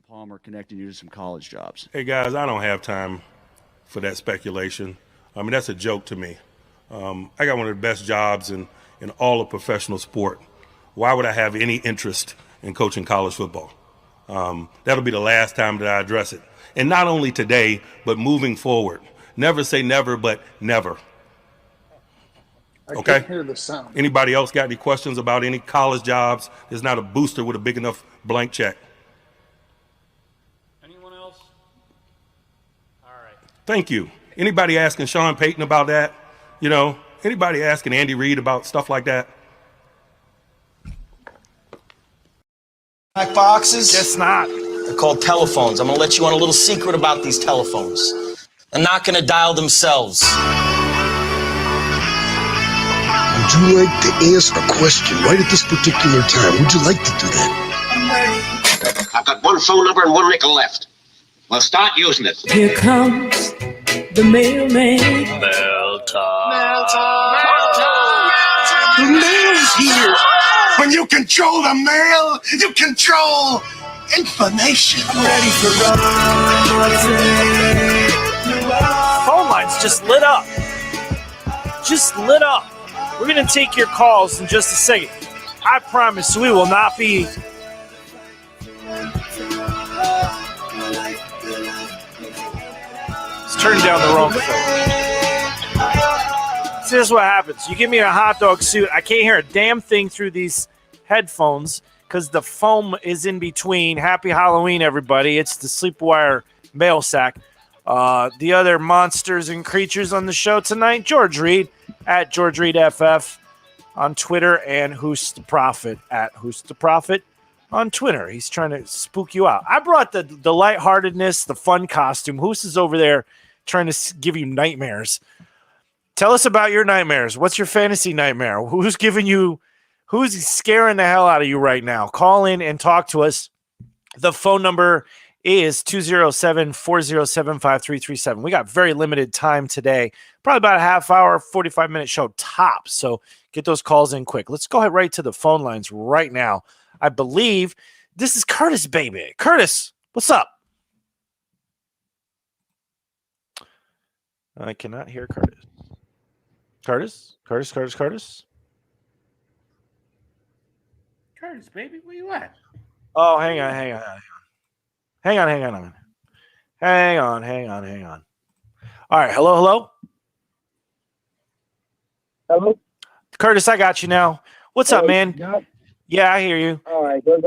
Palmer connecting you to some college jobs? Hey, guys, I don't have time for that speculation. I mean, that's a joke to me. I got one of the best jobs in all of professional sport. Why would I have any interest in coaching college football? That'll be the last time that I address it. And not only today, but moving forward. Never say never, but never. Okay? I can't hear the sound. Anybody else got any questions about any college jobs? There's not a booster with a big enough blank check. Anyone else? All right. Thank you. Anybody asking Sean Payton about that? You know, anybody asking Andy Reid about stuff like that? Black boxes? Guess not. They're called telephones. I'm going to let you on a little secret about these telephones. They're not going to dial themselves. Would you like to ask a question right at this particular time? Would you like to do that? I've got one phone number and one nickel left. Well, start using it. Here comes the mailman. Mail time. Mail time. The mail's here. When you control the mail, you control information. I'm ready for Phone lines just lit up. Just lit up. We're going to take your calls in just a second. I promise we will not be. Let's turn down the wrong phone. See, this is what happens. You give me a hot dog suit, I can't hear a damn thing through these headphones because the foam is in between. Happy Halloween, everybody. It's the Sleepwire Mailsack. The other monsters and creatures on the show tonight, George Reed at George Reed FF on Twitter, and Who's the Prophet at Who's the Prophet on Twitter. He's trying to spook you out. I brought the lightheartedness, the fun costume. Who's is over there trying to give you nightmares? Tell us about your nightmares. What's your fantasy nightmare? Who's scaring the hell out of you right now? Call in and talk to us. The phone number is 207-407-5337. We got very limited time today. Probably about a half hour, 45-minute show top. So get those calls in quick. Let's go ahead right to the phone lines right now. I believe this is Curtis, baby. Curtis, what's up? I cannot hear Curtis. Curtis, baby, where you at? Oh, hang on. Hang on. All right, hello? Hello? Curtis, I got you now. What's up, man? Yeah, I hear you. All right, good.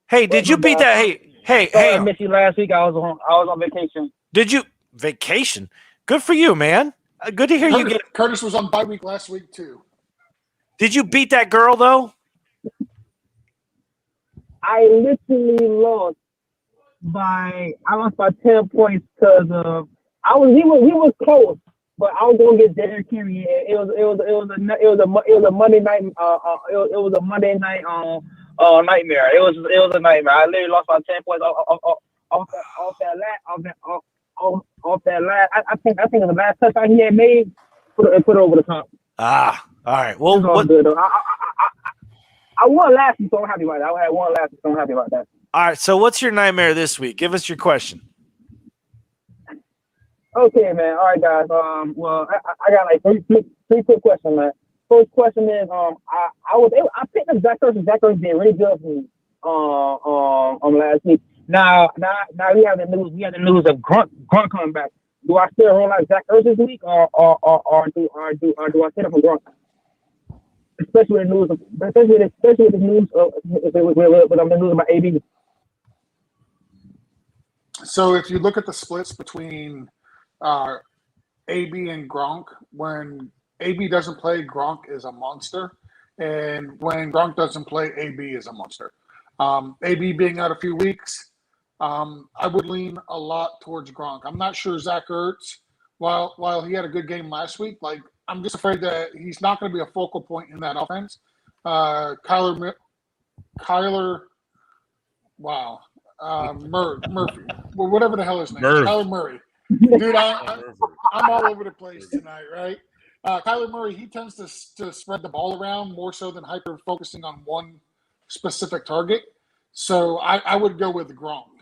Hey, did you beat that? Hey. I missed you last week. I was on vacation. Did you? Vacation? Good for you, man. Good to hear you get. Curtis was on bye week last week, too. Did you beat that girl, though? I literally lost by 10 points because we were close, but I was gonna get Derrick Henry. It was a Monday night nightmare. It was a nightmare. I literally lost by 10 points off that last. I think it was the last touchdown he had made. Put it over the top. All right. Well, what? Good, I won last week, so I'm happy about that. I had one last week, so I'm happy about that. All right. So, what's your nightmare this week? Give us your question. Okay, man. All right, guys. Well, I got like three quick questions, man. First question is, I picked up Zach Ertz. Zach Ertz did really good for me last week. Now we have the news. We have the news of Grunt coming back. Do I still roll out Zach Ertz this week, or do I set up a Grunt? Especially with the news, with the news about AB. So if you look at the splits between AB and Gronk, when AB doesn't play, Gronk is a monster, and when Gronk doesn't play, AB is a monster. AB being out a few weeks, I would lean a lot towards Gronk. I'm not sure Zach Ertz, while he had a good game last week, I'm just afraid that he's not going to be a focal point in that offense. Murphy. Well, whatever the hell his name is. Kyler Murray. Dude, I'm all over the place tonight, right? Kyler Murray, he tends to spread the ball around more so than hyper-focusing on one specific target. So I would go with Gronk.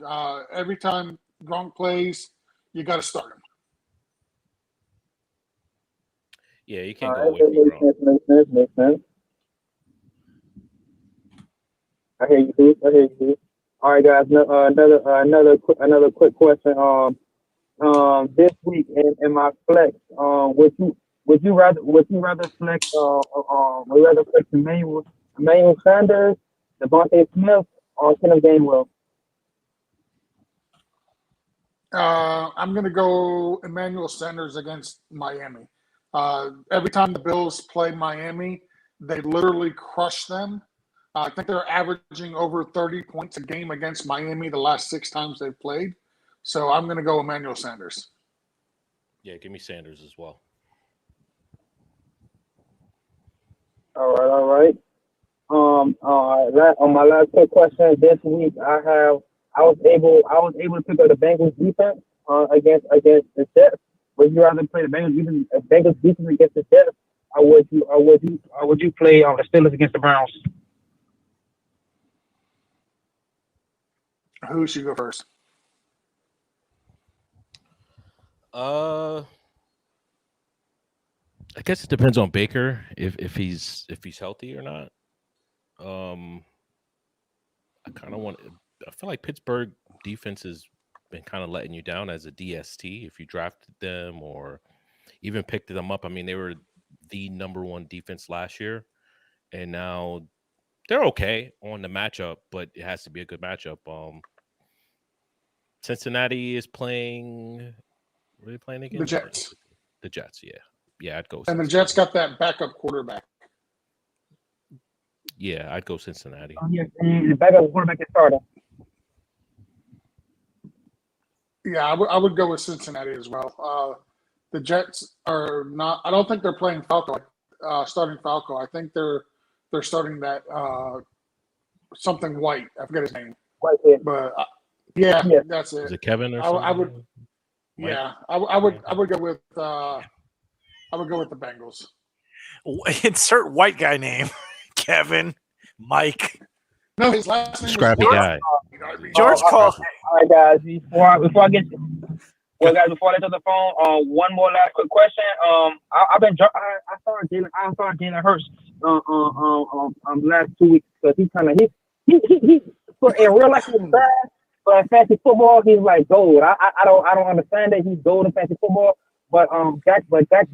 Every time Gronk plays, you got to start him. Yeah, you All can't go right, away from makes Gronk. sense, makes sense. I hear you, dude. I hear you, dude. All right, guys. Another quick question. This week in my flex, would you rather flex Emmanuel Sanders, Devontae Smith, or Kenneth Gainwell? I'm going to go Emmanuel Sanders against Miami. Every time the Bills play Miami, they literally crush them. I think they're averaging over 30 points a game against Miami the last 6 times they've played. So I'm going to go Emmanuel Sanders. Yeah, give me Sanders as well. All right. On my last quick question this week, I was able to pick up the Bengals defense against the Jets. Would you rather play the Bengals defense against the Jets, or would you play the Steelers against the Browns? Who should go first? I guess it depends on Baker if he's healthy or not. I feel like Pittsburgh defense has been kind of letting you down as a DST if you drafted them or even picked them up. I mean, they were the number 1 defense last year, and now they're okay on the matchup, but it has to be a good matchup. Cincinnati is playing. What are they playing again? The Jets. The Jets, yeah. Yeah, I'd go And Cincinnati. the Jets got that backup quarterback. Yeah, I'd go Cincinnati. Oh, yeah, and the backup quarterback is starter. Yeah, I would go with Cincinnati as well. The Jets are not. I don't think they're playing Falco, starting Falco. I think they're starting that something White. I forget his name. Whitehead. But yeah, Yeah. that's it. Is it Kevin or something? I would. Mike? Yeah, I would go with. I would go with the Bengals. Insert white guy name. Kevin, Mike. No, his last name Scrappy was guy. George called. All right, guys. Before I get well, guys, before I let to the phone, one more last quick question. I started Jalen Hurts last 2 weeks because he for in real life he's fast, but in fantasy football he's like gold. I don't understand that he's gold in fantasy football, but Dak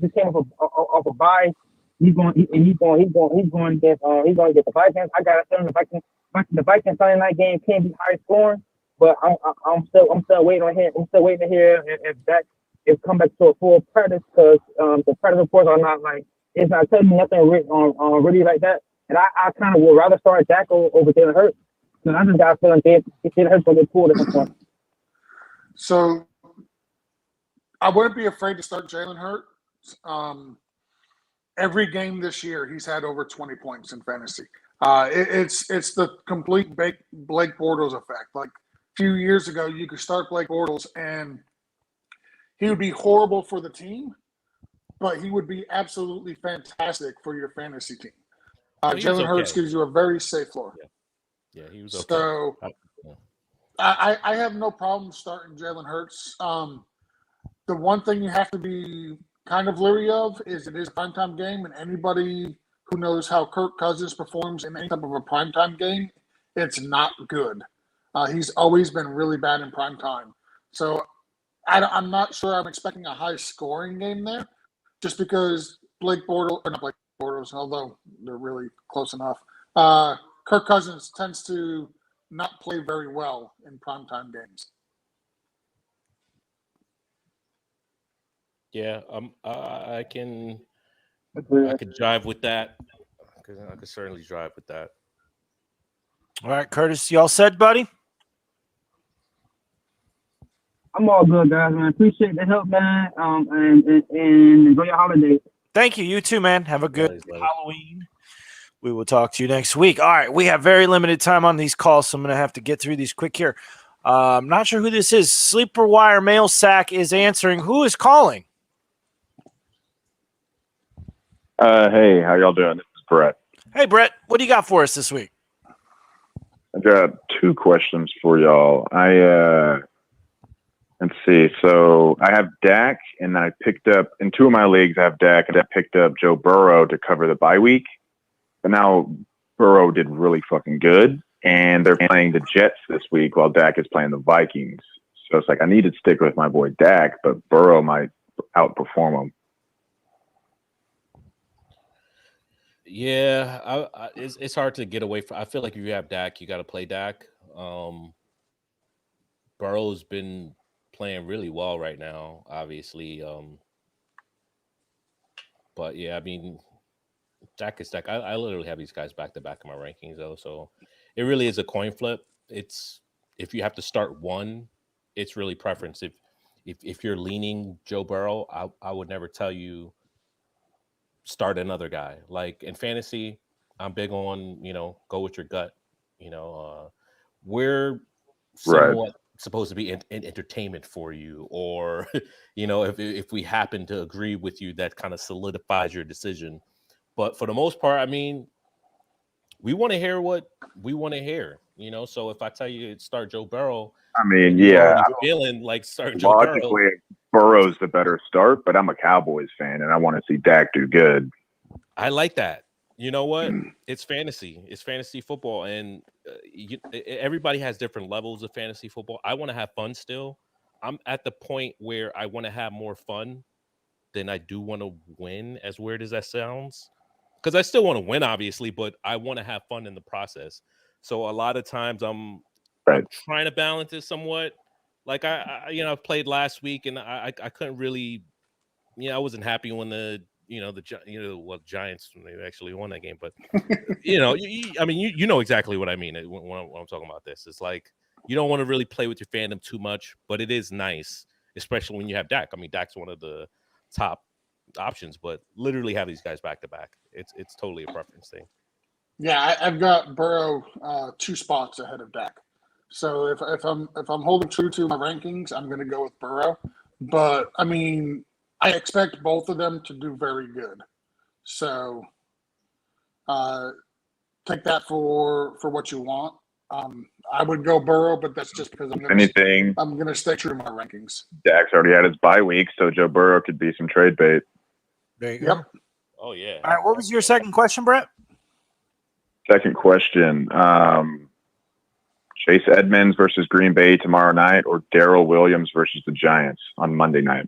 just came off a bye. He's going against the Vikings. I got a feeling the Vikings Sunday night game can't be high scoring. But I'm still waiting on him. I'm still waiting to hear if that is come back to a full practice because the practice reports are not like it's not telling me nothing really like that. And I kind of would rather start Dak over Jalen Hurts because I just got a feeling Jalen Hurts will get pulled at some point. So I wouldn't be afraid to start Jalen Hurts. Every game this year, he's had over 20 points in fantasy. It's the complete Blake Bortles effect. Like a few years ago, you could start Blake Bortles and he would be horrible for the team, but he would be absolutely fantastic for your fantasy team. Jalen Hurts gives you a very safe floor. Yeah, he was okay. So I have no problem starting Jalen Hurts. The one thing you have to be kind of leery of is it is a primetime game, and anybody who knows how Kirk Cousins performs in any type of a primetime game, it's not good. He's always been really bad in primetime. So I'm not sure I'm expecting a high-scoring game there just because not Blake Bortles, although they're really close enough. Kirk Cousins tends to not play very well in primetime games. Yeah, I can jive with that. I could certainly drive with that. All right, Curtis, you all set, buddy? I'm all good, guys, man. Appreciate the help, man. And enjoy your holidays. Thank you. You too, man. Have a good Halloween. We will talk to you next week. All right, we have very limited time on these calls, so I'm going to have to get through these quick here. I'm not sure who this is. Sleeper Wire Mailsack is answering. Who is calling? Hey, how y'all doing? This is Brett. Hey, Brett. What do you got for us this week? I got two questions for y'all. Let's see. So I have Dak, and I picked up in two of my leagues. I have Dak, and I picked up Joe Burrow to cover the bye week. But now Burrow did really fucking good, and they're playing the Jets this week while Dak is playing the Vikings. So it's like I need to stick with my boy Dak, but Burrow might outperform him. Yeah, it's hard to get away from. I feel like if you have Dak, you got to play Dak. Burrow's been playing really well right now, obviously. But yeah, I mean, Dak is Dak. I literally have these guys back to back in my rankings, though. So it really is a coin flip. It's if you have to start one, it's really preference. If you're leaning Joe Burrow, I would never tell you start another guy. Like in fantasy, I'm big on, go with your gut. We're somewhat supposed to be in entertainment for you, or if we happen to agree with you, that kind of solidifies your decision. But for the most part, I mean, we want to hear what we want to hear. So if I tell you to start Joe Burrow, I mean, you're yeah, already feeling like starting Joe Burrow. logically Burrow's the better start, but I'm a Cowboys fan, and I want to see Dak do good. I like that. You know what? It's fantasy. It's fantasy football, and everybody has different levels of fantasy football. I want to have fun still. I'm at the point where I want to have more fun than I do want to win, as weird as that sounds. Because I still want to win, obviously, but I want to have fun in the process. So a lot of times I'm trying to balance it somewhat. Like I played last week, and I couldn't really, I wasn't happy when the Giants, they actually won that game, but I mean, you know exactly what I mean when I'm talking about this. It's like you don't want to really play with your fandom too much, but it is nice, especially when you have Dak. I mean, Dak's one of the top options, but literally have these guys back to back. It's totally a preference thing. Yeah, I've got Burrow 2 spots ahead of Dak. So if I'm holding true to my rankings, I'm going to go with Burrow. But I mean, I expect both of them to do very good. So take that for what you want. I would go Burrow, but that's just because I'm going to stay true to my rankings. Dak's already had his bye week, so Joe Burrow could be some trade bait. There you go. Oh, yeah. All right, what was your second question, Brett? Second question. Chase Edmonds versus Green Bay tomorrow night, or Darrell Williams versus the Giants on Monday night?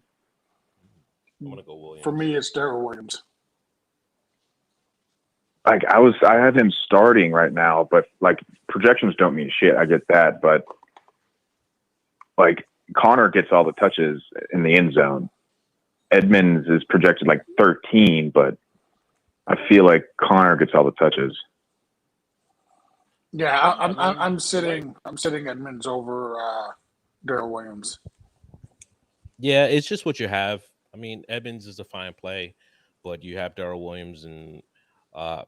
I'm gonna go Williams. For me, it's Darrell Williams. Like I have him starting right now, but like projections don't mean shit. I get that, but like Connor gets all the touches in the end zone. Edmonds is projected like 13, but I feel like Connor gets all the touches. Yeah, I'm sitting Edmonds over Darrell Williams. Yeah, it's just what you have. I mean, Edmonds is a fine play, but you have Darrell Williams, and I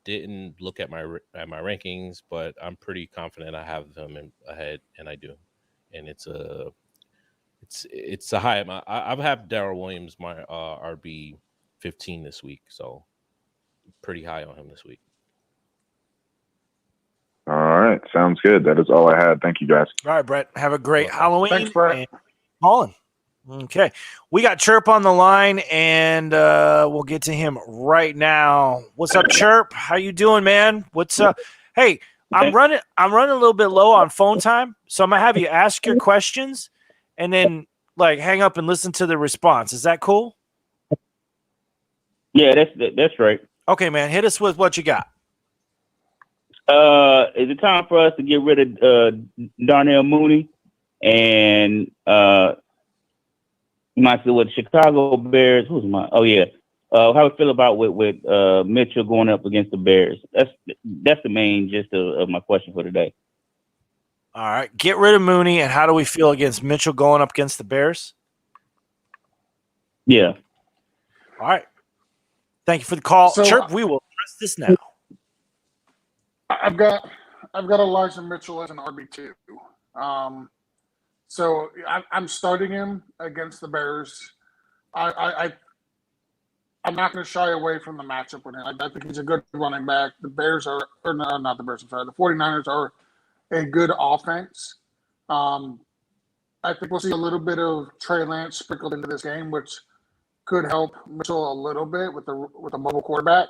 didn't look at my rankings, but I'm pretty confident I have them ahead, and I do. And it's a high amount. I've had Darrell Williams my RB 15 this week, so pretty high on him this week. All right, sounds good. That is all I had. Thank you, guys. All right, Brett. Have a great Halloween. Thanks, Brett. And Colin. Okay. We got Chirp on the line, and we'll get to him right now. What's up, Chirp? How you doing, man? What's up? Hey, I'm running a little bit low on phone time, so I'm gonna have you ask your questions and then like hang up and listen to the response. Is that cool? Yeah, that's right. Okay, man. Hit us with what you got. Is it time for us to get rid of Darnell Mooney and my with Chicago Bears? Who's my? Oh yeah. How do you feel about with Mitchell going up against the Bears? That's the main gist of my question for today. All right, get rid of Mooney, and how do we feel against Mitchell going up against the Bears? Yeah. All right. Thank you for the call, So, Chirp. We will address this now. I've got Elijah Mitchell as an RB2. So I'm starting him against the Bears. I'm not going to shy away from the matchup with him. I think he's a good running back. The Bears are, or no, not the Bears. I'm sorry. The 49ers are a good offense. I think we'll see a little bit of Trey Lance sprinkled into this game, which could help Mitchell a little bit with a mobile quarterback.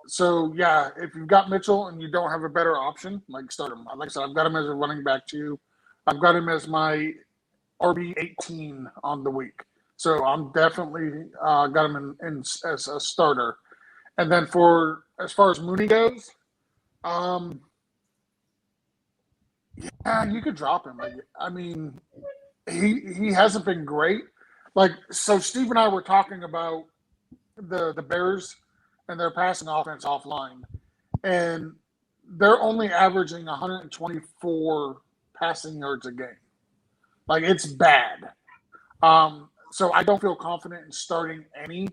So yeah, if you've got Mitchell and you don't have a better option, like start him. Like I said, I've got him as a running back too. I've got him as my RB18 on the week. So I'm definitely got him in as a starter. And then for as far as Mooney goes, yeah, you could drop him. I mean, he hasn't been great. Like, so Steve and I were talking about the Bears and their passing offense offline, and they're only averaging 124 passing yards a game. Like, it's bad. So I don't feel confident in starting any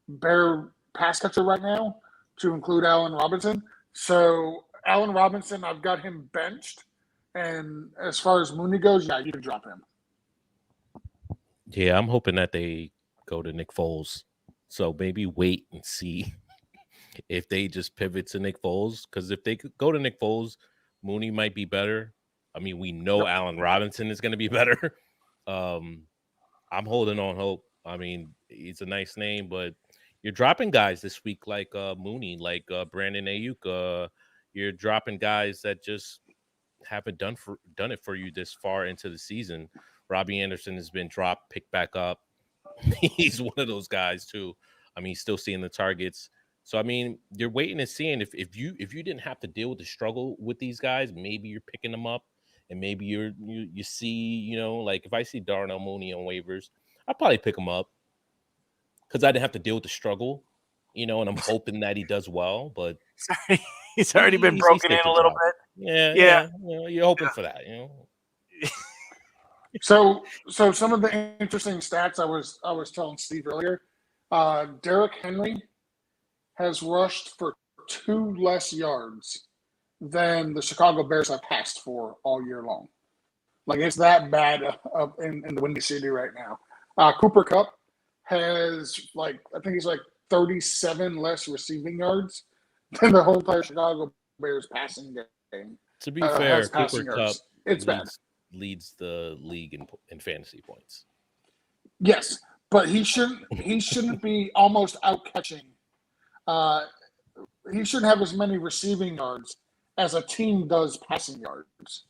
Bear pass catcher right now, to include Allen Robinson. So Allen Robinson, I've got him benched. And as far as Mooney goes, yeah, you can drop him. Yeah, I'm hoping that they go to Nick Foles. So maybe wait and see if they just pivot to Nick Foles. Because if they could go to Nick Foles, Mooney might be better. I mean, we know Allen Robinson is going to be better. I'm holding on hope. I mean, it's a nice name, but you're dropping guys this week like Mooney, like Brandon Ayuk. You're dropping guys that just haven't done it for you this far into the season. Robbie Anderson has been dropped, picked back up. He's one of those guys too. I mean, he's still seeing the targets. So I mean, you're waiting and seeing if you didn't have to deal with the struggle with these guys, maybe you're picking them up, and maybe you see, like if I see Darnell Mooney on waivers, I'll probably pick him up because I didn't have to deal with the struggle, and I'm hoping that he does well. But he's already been broken in a little bit. Yeah. You're hoping for that, So some of the interesting stats I was telling Steve earlier. Derrick Henry has rushed for 2 less yards than the Chicago Bears have passed for all year long. Like, it's that bad up in the Windy City right now. Cooper Kupp has I think he's 37 less receiving yards than the whole entire Chicago Bears passing game. To be fair, Cooper Kupp it's bad. leads the league in fantasy points. Yes, but he shouldn't be almost out catching. He shouldn't have as many receiving yards as a team does passing yards.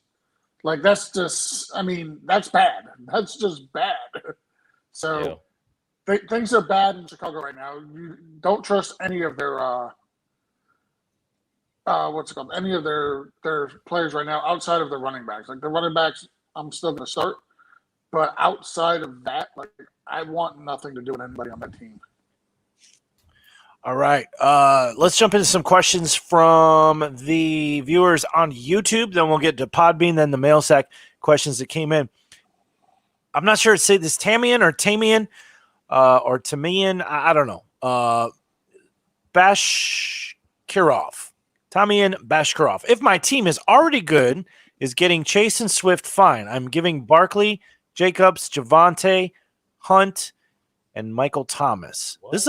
Like, that's just, I mean, that's bad. That's just bad. So things are bad in Chicago right now. You don't trust any of their any of their players right now outside of the running backs. Like, the running backs, I'm still going to start, but outside of that, I want nothing to do with anybody on that team. All right. Let's jump into some questions from the viewers on YouTube. Then we'll get to Podbean, then the Mailsack questions that came in. I'm not sure to say this Tamian or Tamian or Tamian. I don't know. Bashkirov. Tamian Bashkirov. If my team is already good, is getting Chase and Swift fine. I'm giving Barkley, Jacobs, Javante, Hunt, and Michael Thomas. What? That's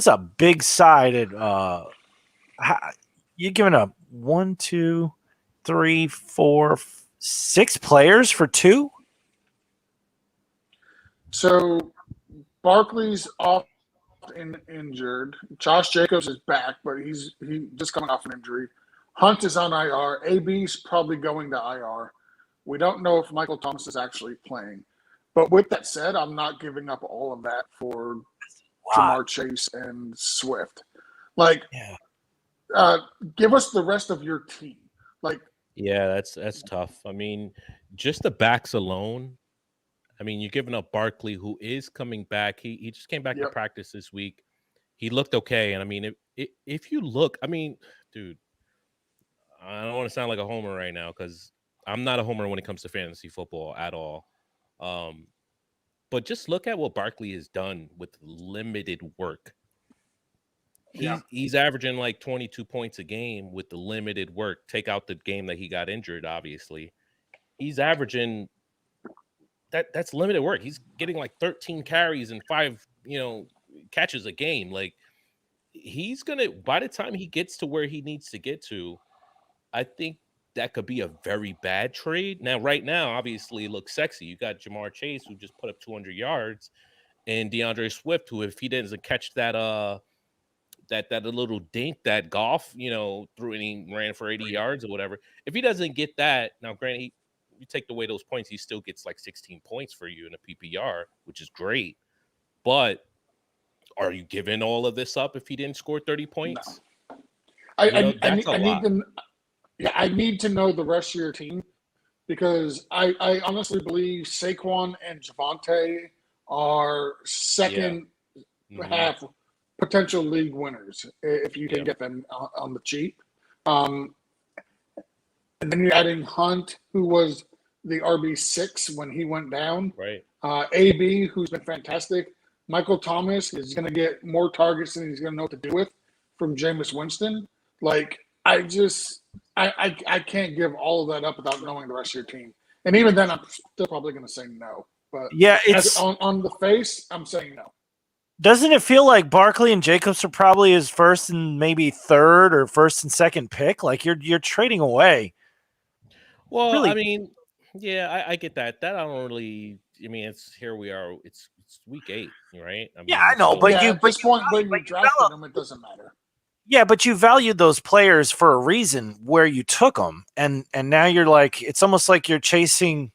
a big sided. You're giving up 1, 2, 3, 4, 6 players for 2. So Barkley's off injured. Josh Jacobs is back, but he's just coming off an injury. Hunt is on IR. AB's probably going to IR. We don't know if Michael Thomas is actually playing. But with that said, I'm not giving up all of that for Jamar Chase and Swift. Give us the rest of your team. Yeah, that's tough. I mean, just the backs alone. I mean, you're giving up Barkley, who is coming back. He just came back to practice this week. He looked okay, and I mean, if you look, I mean, dude, I don't want to sound like a homer right now because I'm not a homer when it comes to fantasy football at all. But just look at what Barkley has done with limited work. He's averaging 22 points a game with the limited work. Take out the game that he got injured, obviously. He's averaging that's limited work. He's getting 13 carries and 5, catches a game. He's gonna, by the time he gets to where he needs to get to, I think that could be a very bad trade. Now, right now, obviously, it looks sexy. You got Jamar Chase, who just put up 200 yards, and DeAndre Swift, who, if he doesn't catch that that little dink, that golf, threw and he ran for 80 yards or whatever. If he doesn't get that, now granted, you take away those points, he still gets like 16 points for you in a PPR, which is great. But are you giving all of this up if he didn't score 30 points? No. That's a lot. I need to know the rest of your team, because I honestly believe Saquon and Javonte are second half potential league winners if you can get them on the cheap. And then you're adding Hunt, who was the RB6 when he went down. Right. AB, who's been fantastic. Michael Thomas is going to get more targets than he's going to know what to do with from Jameis Winston. Like, I can't give all of that up without knowing the rest of your team. And even then, I'm still probably going to say no. But yeah, it's on the face, I'm saying no. Doesn't it feel like Barkley and Jacobs are probably his first and maybe third or first and second pick? Like you're trading away. Well, really? I mean, yeah, I get that. That I don't really. I mean, it's here we are. It's week 8, right? I mean, I know, but at this point where you drafted them, it doesn't matter. Yeah, but you valued those players for a reason where you took them, and now you're like, it's almost like you're chasing,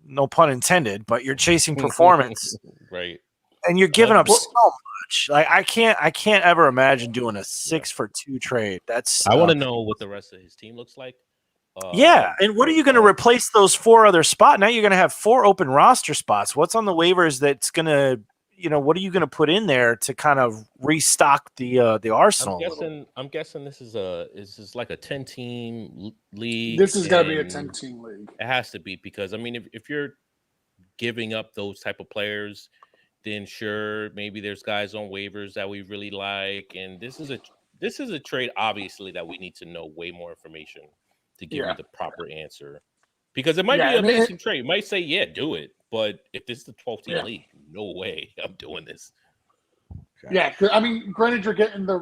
no pun intended, but you're chasing performance, right? And you're giving up so much. Like I can't ever imagine doing a 6-for-2 trade. That's I want to know what the rest of his team looks like. And what are you going to replace those 4 other spots? Now you're going to have 4 open roster spots. What's on the waivers that's going to, what are you going to put in there to kind of restock the arsenal? I'm guessing this is like a 10-team league. This is got to be a 10-team league. It has to be, because I mean, if you're giving up those type of players, then sure, maybe there's guys on waivers that we really like, and this is a trade obviously that we need to know way more information to give you the proper answer, because it might be an amazing trade. You might say, yeah, do it, but if this is the 12-team league, no way I'm doing this. Okay. Yeah, I mean, granted, you're getting the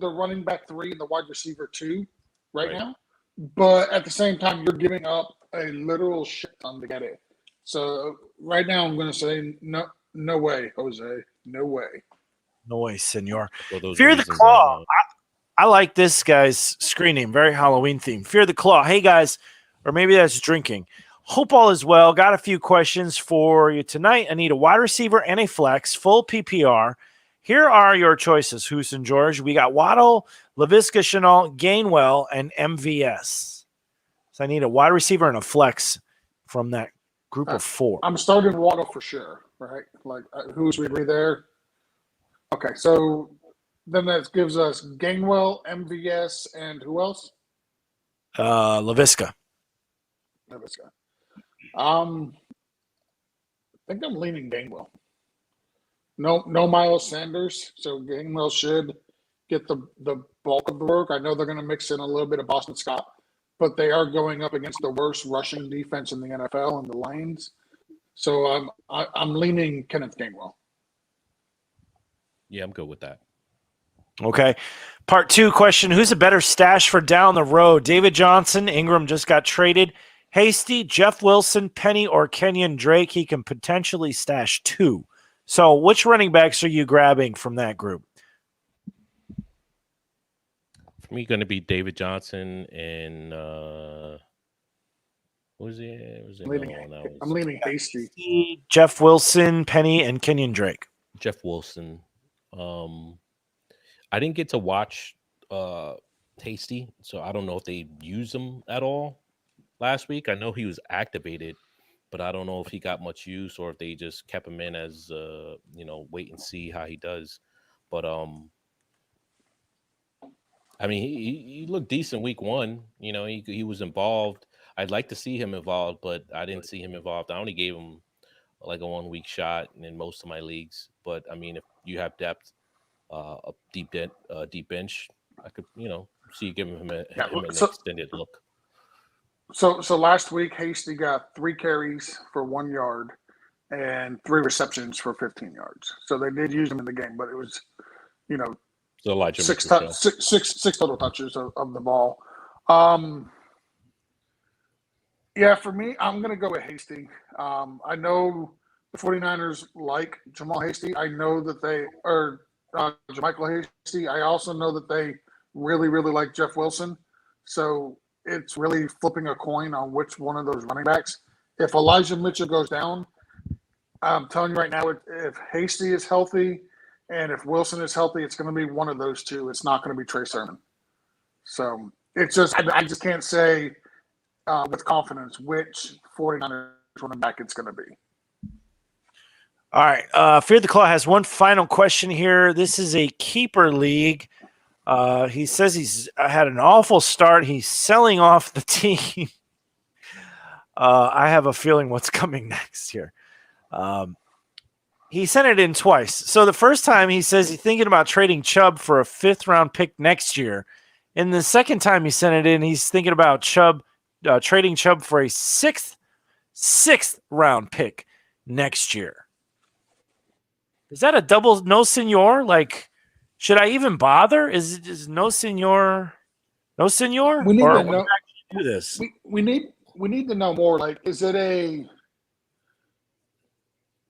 running back 3 and the wide receiver 2 right now, but at the same time, you're giving up a literal shit ton to get it. So right now, I'm going to say no way, Jose, no way. No way, senor. Well, Fear the Claw. I like this guy's screen name, very Halloween themed. Fear the Claw. Hey, guys, or maybe that's drinking. Hope all is well. Got a few questions for you tonight. I need a wide receiver and a flex, full PPR. Here are your choices, Hoos and George. We got Waddle, LaVisca Chenault, Gainwell, and MVS. So I need a wide receiver and a flex from that group of 4. I'm starting Waddle for sure, right? Like, who's we agree there? Okay, so then that gives us Gainwell, MVS, and who else? LaVisca. I think I'm leaning Gainwell. No Miles Sanders, so Gainwell should get the bulk of the work. I know they're going to mix in a little bit of Boston Scott, but they are going up against the worst rushing defense in the NFL in the Lions. So I'm leaning Kenneth Gainwell. Yeah, I'm good with that. Okay. Part 2 question. Who's a better stash for down the road? David Johnson, Ingram just got traded. Hasty, Jeff Wilson, Penny, or Kenyon Drake? He can potentially stash 2. So which running backs are you grabbing from that group? For me, going to be David Johnson and what was it? I'm leaning Hasty. Jeff Wilson, Penny, and Kenyon Drake. Jeff Wilson. I didn't get to watch Hasty, so I don't know if they used him at all last week. I know he was activated, but I don't know if he got much use or if they just kept him in as wait and see how he does. But I mean, he looked decent week 1. He was involved. I'd like to see him involved, but I didn't see him involved. I only gave him like a 1-week shot in most of my leagues. But I mean, if you have depth, a deep bench, I could see you giving him an extended look. So last week, Hasty got 3 carries for 1 yard and 3 receptions for 15 yards. So they did use him in the game, but it was, so Elijah 6 total touches of the ball. Yeah, for me, I'm going to go with Hasty. I know the 49ers like Jamal Hasty. I know that they are Jermichael Hasty. I also know that they really, really like Jeff Wilson. So it's really flipping a coin on which one of those running backs. If Elijah Mitchell goes down, I'm telling you right now, if Hasty is healthy and if Wilson is healthy, it's going to be one of those two. It's not going to be Trey Sermon. So it's just I just can't say with confidence which 49ers running back it's going to be. All right. Fear the Claw has one final question here. This is a keeper league. He says he's had an awful start. He's selling off the team. I have a feeling what's coming next here. He sent it in twice. So the first time he says he's thinking about trading Chubb for a 5th-round pick next year. And the second time he sent it in, he's thinking about trading Chubb for a 6th-round pick next year. Is that a double no senor? Like, should I even bother? Is no senor no senor? We need or to know. Do this. We need to know more. Like, is it a?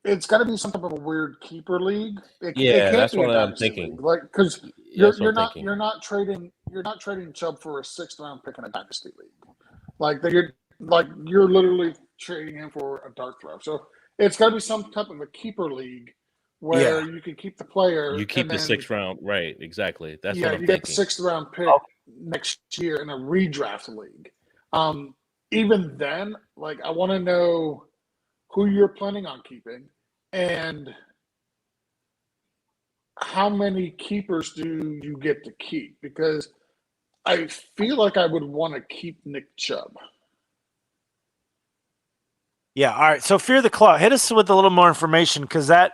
It's got to be some type of a weird keeper league. It can't that's be a what I'm dynasty thinking. league. Like, because That's what you're I'm not thinking. you're not trading Chubb for a 6th-round pick in a dynasty league. You're literally trading him for a dart throw. So it's got to be some type of a keeper league where you can keep the player. You keep and the then, 6th round, right? Exactly. That's what I'm you thinking. get the 6th-round pick next year in a redraft league. Even then, like, I want to know who you're planning on keeping and how many keepers do you get to keep? Because I feel like I would want to keep Nick Chubb. Yeah. All right. So Fear the Claw, hit us with a little more information because that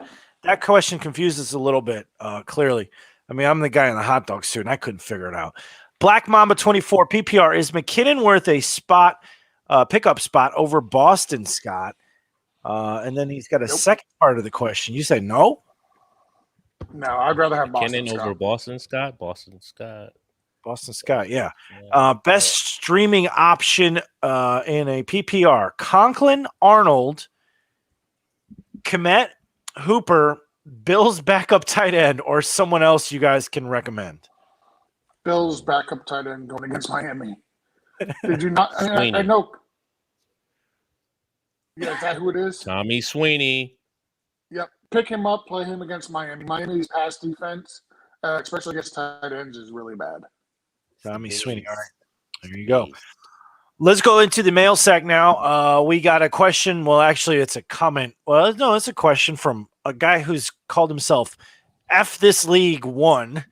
question confuses us a little bit. Clearly, I mean, I'm the guy in the hot dog suit, and I couldn't figure it out. Black Mamba 24 PPR, is McKinnon worth a pickup spot over Boston Scott? And then he's got a second part of the question. You say no? No, I'd rather have Boston McKinnon Scott. over Boston Scott. Boston Scott, yeah. Best streaming option in a PPR: Conklin, Arnold, Kmet, Hooper, Bills backup tight end, or someone else you guys can recommend. Bills backup tight end going against Miami. Did you not? I know. Yeah, is that who it is? Tommy Sweeney. Yep. Pick him up, play him against Miami. Miami's pass defense, especially against tight ends, is really bad. Tommy Sweeney. All right. There you go. Let's go into the Mailsack now. We got a question. Well, actually, it's a comment. Well, no, it's a question from a guy who's called himself F This League 1.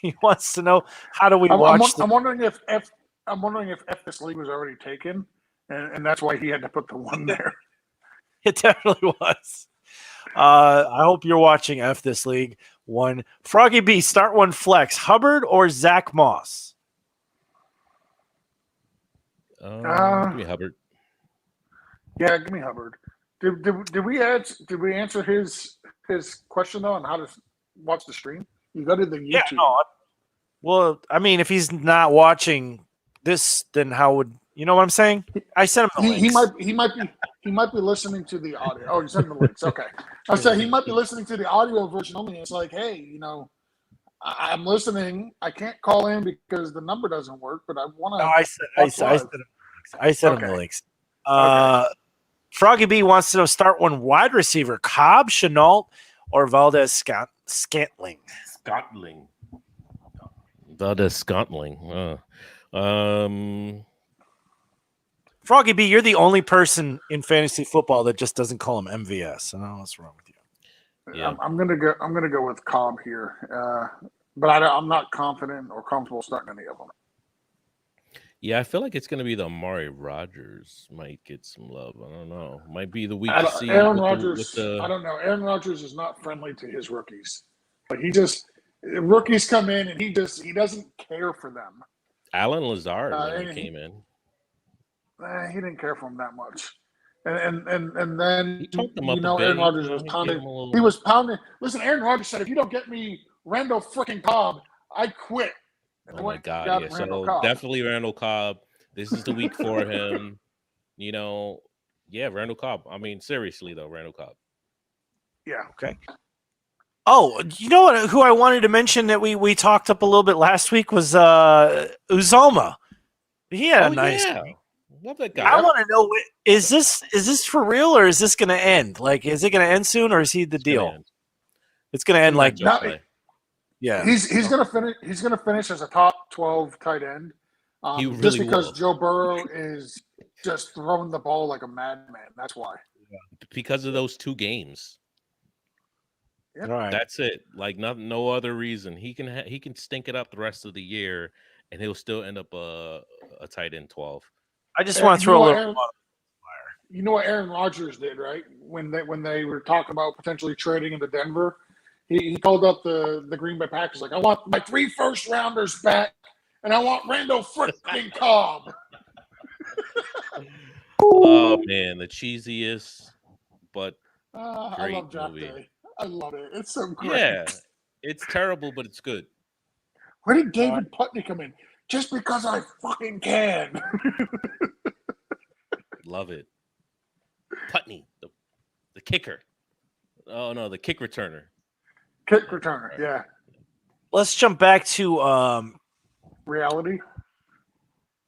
He wants to know, how do we watch I'm wondering if F This League was already taken, and that's why he had to put the 1 there. It definitely was. I hope you're watching F This League 1. Froggy B, start 1 flex. Hubbard or Zach Moss? Give me Hubbard. Yeah, give me Hubbard. Did we answer his question though on how to watch the stream? You go to the YouTube. Yeah, no. Well, I mean, if he's not watching this, then how would you know what I'm saying? I sent him the links. He might be listening to the audio. Oh, you sent him the links. Okay. I said he might be listening to the audio version only. It's like, hey, I'm listening. I can't call in because the number doesn't work, but I want to. No, I sent him the links. Froggy B wants to know, start 1 wide receiver: Cobb, Chenault, or Valdez Scantling. Valdez Scantling. Froggy B, you're the only person in fantasy football that just doesn't call him MVS. I don't know what's wrong with you. Yeah. I'm gonna go with Cobb here, but I'm not confident or comfortable starting any of them. Yeah, I feel like it's going to be the Amari Rodgers might get some love. I don't know. Might be the week to see. Aaron Rodgers. I don't know. Aaron Rodgers is not friendly to his rookies. Like rookies come in and he doesn't care for them. Alan Lazard when he came in. He didn't care for him that much. And then he talked him up a bit. Aaron Rodgers was pounding. He was pounding. Listen, Aaron Rodgers said, "If you don't get me Randall freaking Cobb, I quit." Oh my God! got Yeah, Randall so Cobb. definitely Randall Cobb. This is the week for him. You know, yeah, Randall Cobb. I mean, seriously though, Randall Cobb. Yeah. Okay. Oh, you know what? Who I wanted to mention that we talked up a little bit last week was Uzoma. He had Oh a nice. yeah, love that I guy. want to know is this for real or is this going to end? Like, is it going to end soon or is he the It's gonna deal? end. It's going to end like Matchup play. yeah. He's gonna finish. He's gonna finish as a top 12 tight end. He Just really because will. Joe Burrow is just throwing the ball like a madman. That's why. Because of those 2 games. Yep. All right. That's it. Like no other reason. He can stink it up the rest of the year, and he'll still end up a tight end 12. I just want to throw a little. You know what Aaron Rodgers did, right? When they were talking about potentially trading into Denver, he called up the Green Bay Packers like, I want my 3 first-rounders back, and I want Randall freaking Cobb. Oh man, the cheesiest, but I great love Draft movie. Day. I love it. It's so great. Yeah, it's terrible, but it's good. Where did David Putney come in? Just because I fucking can. Love it. Putney, the kicker. Oh no, the kick returner. Kick returner, yeah. Let's jump back to reality.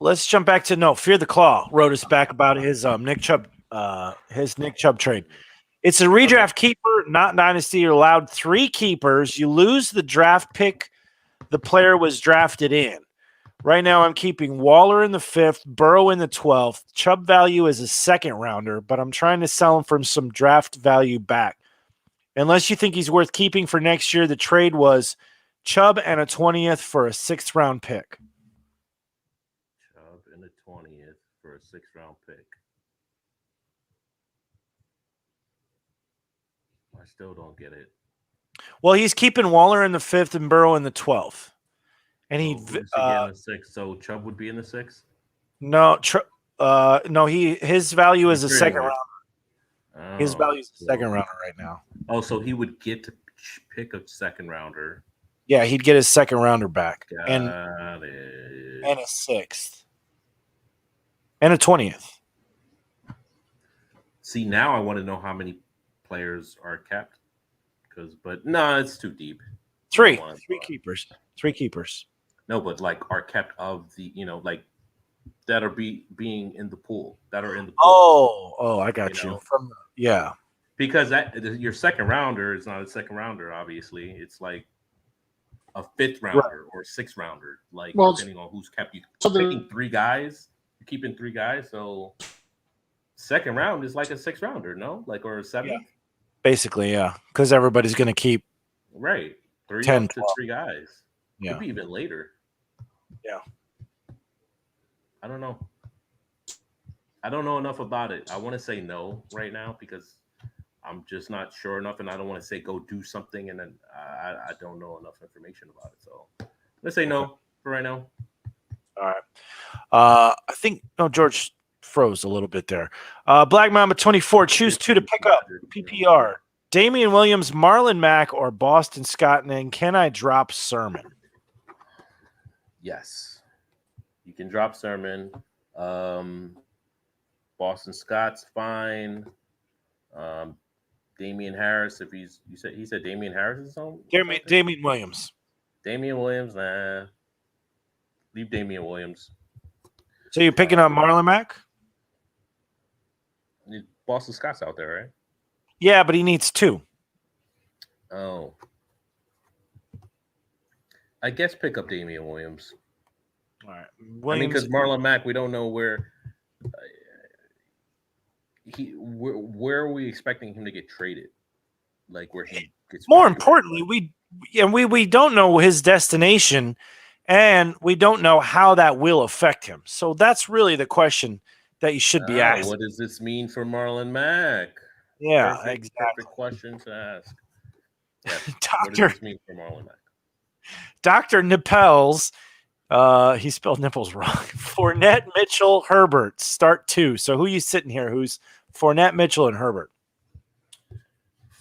Let's jump back to Fear the Claw wrote us back about his Nick Chubb trade. It's a redraft keeper, not dynasty. You're allowed 3 keepers. You lose the draft pick the player was drafted in. Right now, I'm keeping Waller in the 5th, Burrow in the 12th. Chubb value is a 2nd rounder, but I'm trying to sell him from some draft value back. Unless you think he's worth keeping for next year, the trade was Chubb and a 20th for a 6th round pick. Chubb and a 20th for a 6th round pick. I still don't get it. Well, he's keeping Waller in the 5th and Burrow in the 12th. And he who's again the 6th. So Chubb would be in the 6th? No, his value is a 2nd rounder. Oh, His value is a 2nd rounder right now. Oh, so he would get to pick a 2nd rounder. Yeah, he'd get his 2nd rounder back. Got it. And a 6th. And a 20th. See, now I want to know how many players are kept. But no, it's too deep. 3 keepers. 3 keepers. No, but like are kept of the, like that are being in the pool, that are in the pool. Oh, I got you. Because your 2nd rounder is not a 2nd rounder, obviously. It's like a 5th rounder or 6th rounder, depending on who's kept. You're picking 3 guys. You're keeping 3 guys, so 2nd round is like a 6th rounder, no? Or a 7th? Yeah. Basically, yeah. Because everybody's going to keep 10 to 3 guys. Yeah. Could be even later. Yeah. I don't know. I don't know enough about it. I want to say no right now because I'm just not sure enough, and I don't want to say go do something, and then I don't know enough information about it. So let's say no for right now. All right. I think George froze a little bit there. Black Mamba 24. Choose 2 to pick up. PPR. Damian Williams, Marlon Mack, or Boston Scott. And can I drop Sermon? Yes, you can drop Sermon. Boston Scott's fine. Damian Harris, if he said Damian Harris is on. Damian Williams. Damian Williams, nah. Leave Damian Williams. So you're picking up Marlon Mack? Boston Scott's out there, right? Yeah, but he needs 2. Oh. I guess pick up Damian Williams. All right. Because Marlon Mack, we don't know where where are we expecting him to get traded? Where he gets more importantly, we don't know his destination, and we don't know how that will affect him. So that's really the question that you should be asking. What does this mean for Marlon Mack? Yeah, Perfect question to ask. Yeah. What does this mean for Marlon Mack? Dr. Nippels, he spelled nipples wrong. Fournette, Mitchell, Herbert, start 2. So who you sitting here? Who's Fournette, Mitchell, and Herbert?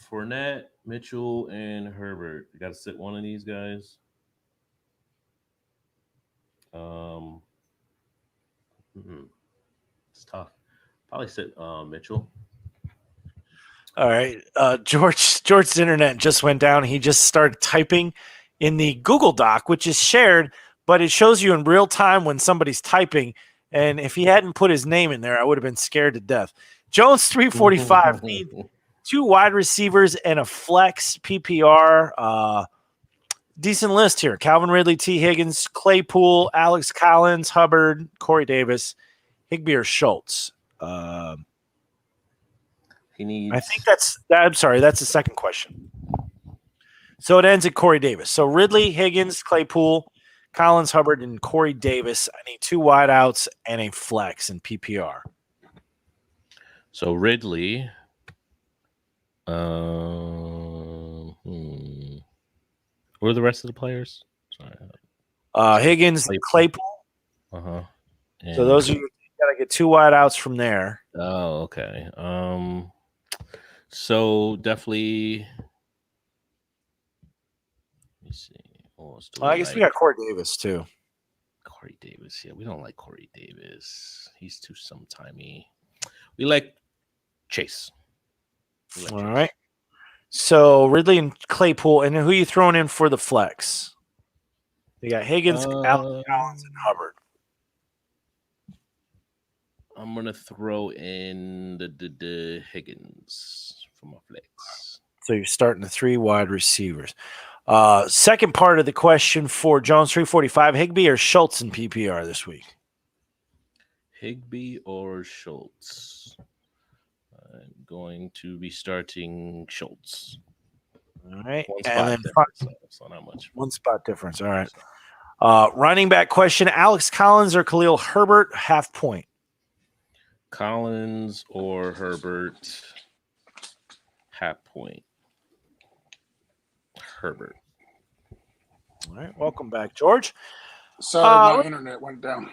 Fournette, Mitchell, and Herbert. You got to sit one of these guys. It's tough. Probably sit Mitchell. All right. George's internet just went down. He just started typing in the Google Doc, which is shared, but it shows you in real time when somebody's typing. And if he hadn't put his name in there, I would have been scared to death. Jones 345 need 2 wide receivers and a flex PPR. Decent list here. Calvin Ridley, T. Higgins, Claypool, Alex Collins, Hubbard, Corey Davis, Higbee or Schultz. He needs. I think I'm sorry. That's the second question. So it ends at Corey Davis. So Ridley, Higgins, Claypool, Collins, Hubbard, and Corey Davis. I need 2 wideouts and a flex in PPR. So Ridley. Who are the rest of the players? Sorry. Higgins, Claypool. Uh-huh. So those are you got to get 2 wideouts from there. Oh, okay. So definitely. Let me see. I guess we got Corey Davis too. Corey Davis. Yeah, we don't like Corey Davis. He's too sometimey. We like Chase. All right. So Ridley and Claypool, and then who are you throwing in for the flex? You got Higgins, Alex Collins, and Hubbard. I'm gonna throw in the Higgins for my flex. So you're starting the 3 wide receivers. Second part of the question for Jones 345: Higbee or Schultz in PPR this week? Higbee or Schultz? I'm going to be starting Schultz. All right. One And then so not much. 1 spot difference. All right. Running back question: Alex Collins or Khalil Herbert? Half point. Collins or Herbert? Half point. Herbert. All right. Welcome back, George. Sorry, my internet went down.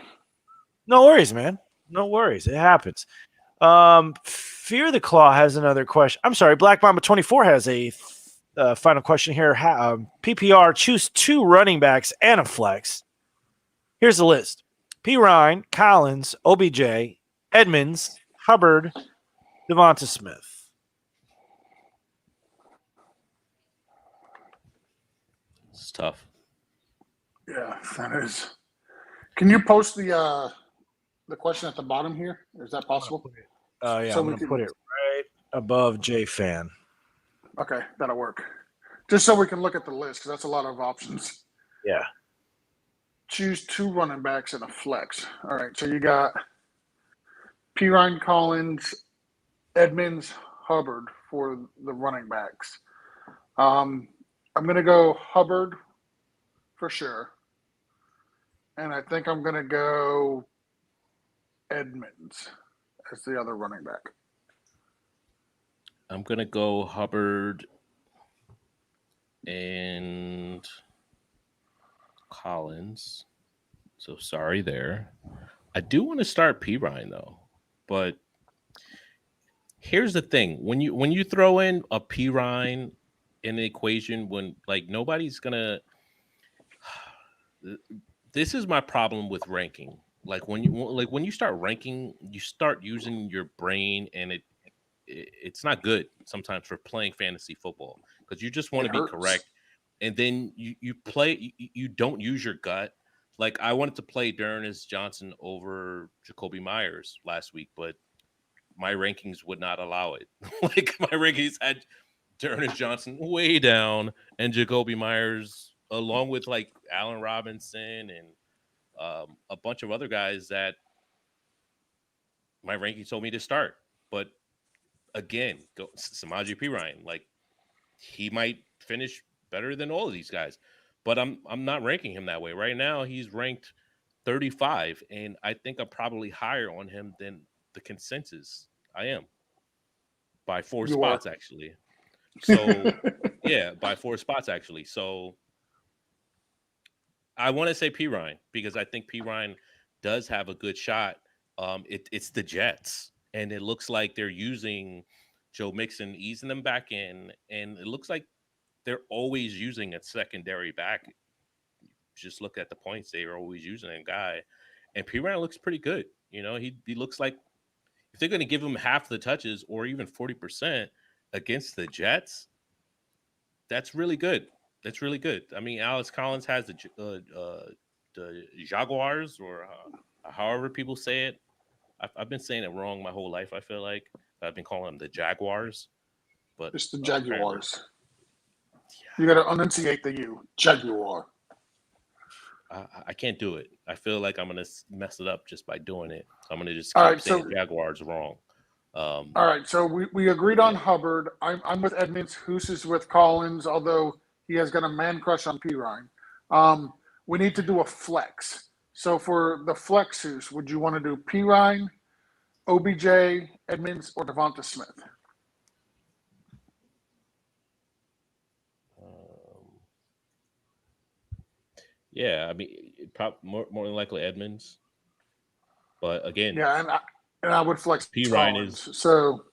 No worries, man. No worries. It happens. Fear the Claw has another question. I'm sorry. Black Mamba 24 has a final question here. PPR, choose 2 running backs and a flex. Here's the list: P. Ryan, Collins, OBJ, Edmonds, Hubbard, Devonta Smith. It's tough. Yeah, that is. Can you post the question at the bottom here? Is that possible? Yeah, so I'm going to put it right above J-Fan. Okay, that'll work. Just so we can look at the list, because that's a lot of options. Yeah. Choose 2 running backs and a flex. All right, so you got P. Ryan, Collins, Edmonds, Hubbard for the running backs. I'm going to go Hubbard for sure. And I think I'm going to go Edmonds as the other running back. I'm going to go Hubbard and Collins. So sorry there. I do want to start P. Ryan though, but here's the thing: when you throw in a P. Ryan in the equation, when like nobody's gonna. This is my problem with ranking. Like when you start ranking, you start using your brain, and it's not good sometimes for playing fantasy football because you just want to be correct, and then you don't use your gut. Like I wanted to play D'Ernest Johnson over Jacoby Myers last week, but my rankings would not allow it. Like my rankings had D'Ernest Johnson way down and Jacoby Myers along with like Allen Robinson and a bunch of other guys that my rankings told me to start. But again, Samaje Perine, like he might finish better than all of these guys, but I'm not ranking him that way. Right now, he's ranked 35, and I think I'm probably higher on him than the consensus. I am by 4 spots actually. So yeah, by 4 spots actually. So I want to say P. Ryan because I think P. Ryan does have a good shot. It's the Jets, and it looks like they're using Joe Mixon, easing them back in, and it looks like they're always using a secondary back. just look at the points they are always using a guy, and Pirine looks pretty good. You know, he looks like if they're going to give him half the touches or even 40% against the Jets, that's really good. That's really good. I mean, Alex Collins has the Jaguars, or however people say it. I've been saying it wrong my whole life. I feel like I've been calling them the Jaguars, but It's the Jaguars. You got to enunciate the U. Jaguar. I can't do it. I feel like I'm gonna mess it up just by doing it. I'm gonna just All keep right, saying Jaguars wrong. All right, so we agreed on Hubbard. I'm with Edmonds. Hoos is with Collins, although he has got a man crush on Pirine. We need to do a flex. So for the flex, Hoos, would you want to do Pirine, OBJ, Edmonds, or Devonta Smith? Yeah, I mean, more than likely Edmonds, but again, Yeah, and I would flex Pirine Collins. is So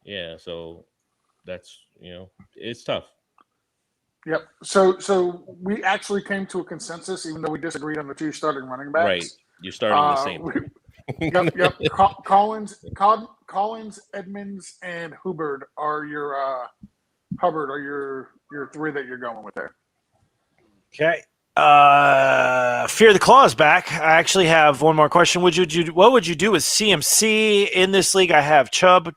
yeah, so that's it's tough. yep. So we actually came to a consensus, even though we disagreed on the two starting running backs. Right, you're starting the same. Yep. Collins, Edmonds, and Hubbard are your your three that you're going with there. Okay. Fear the Claw's back. I actually have one more question. What would you do with CMC in this league? I have Chubb,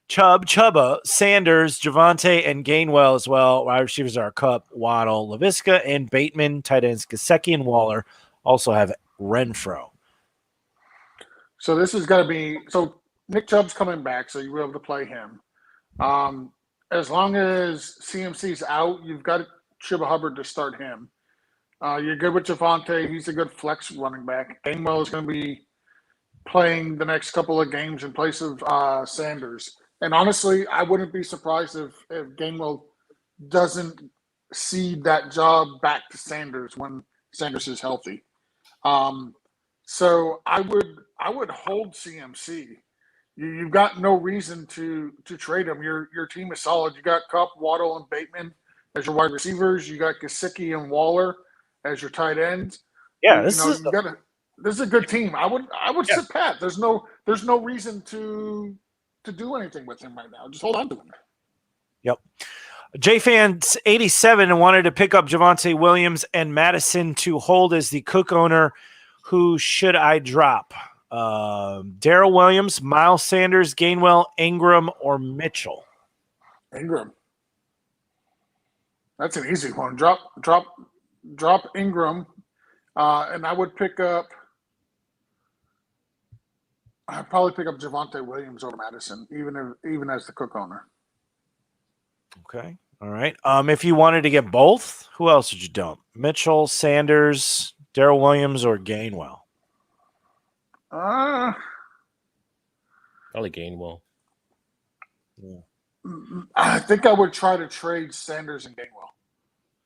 Chubba, Sanders, Javonte, and Gainwell as well. Wide receivers are Kupp, Waddle, Laviska, and Bateman. Tight ends Gesicki and Waller. Also have Renfro. So this is going to be – so Nick Chubb's coming back, so you'll be able to play him. As long as CMC's out, you've got Chuba Hubbard to start him. You're good with Javonte. He's a good flex running back. Gainwell is going to be playing the next couple of games in place of Sanders. And honestly, I wouldn't be surprised if Gainwell doesn't cede that job back to Sanders when Sanders is healthy. So I would hold CMC. You've got no reason to trade him. Your team is solid. You got Kupp, Waddle, and Bateman as your wide receivers. You got Gesicki and Waller as your tight ends. Yeah, this is a good team. I would sit pat. There's no reason to do anything with him right now. Just hold on to him. Yep. JFans 87 wanted to pick up Javonte Williams and Madison to hold as the Cook owner. Who should I drop? Darrell Williams, Miles Sanders, Gainwell, Ingram, or Mitchell? Ingram. That's an easy one. Drop Ingram, and I would pick up. I'd probably pick up Javonte Williams over Madison, even as the Cook owner. Okay. All right. If you wanted to get both, who else would you dump? Mitchell, Sanders, Darrell Williams, or Gainwell? Probably Gainwell. Yeah. I think I would try to trade Sanders and Gainwell.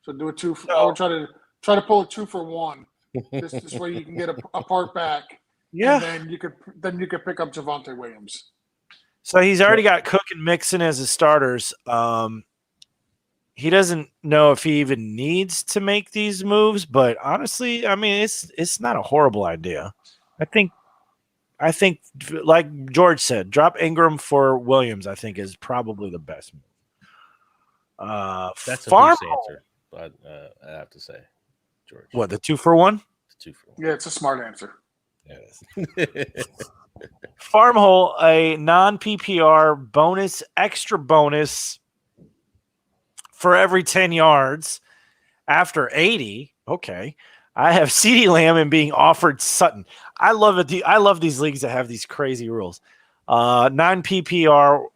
So do a two. I would try to pull a 2-for-1. This way you can get a part back. Yeah. And then you could pick up Javonte Williams. So he's already got Cook and Mixon as his starters. He doesn't know if he even needs to make these moves, but honestly, I mean, it's not a horrible idea. I think, like George said, drop Ingram for Williams. I think is probably the best move. That's a loose answer, but I have to say, George. What, the 2-for-1? 2-for-1. Yeah, it's a smart answer. Yes. Farmhole, a non-PPR bonus, extra bonus for every 10 yards after 80. Okay. I have CeeDee Lamb and being offered Sutton. I love it. I love these leagues that have these crazy rules. Non-PPR.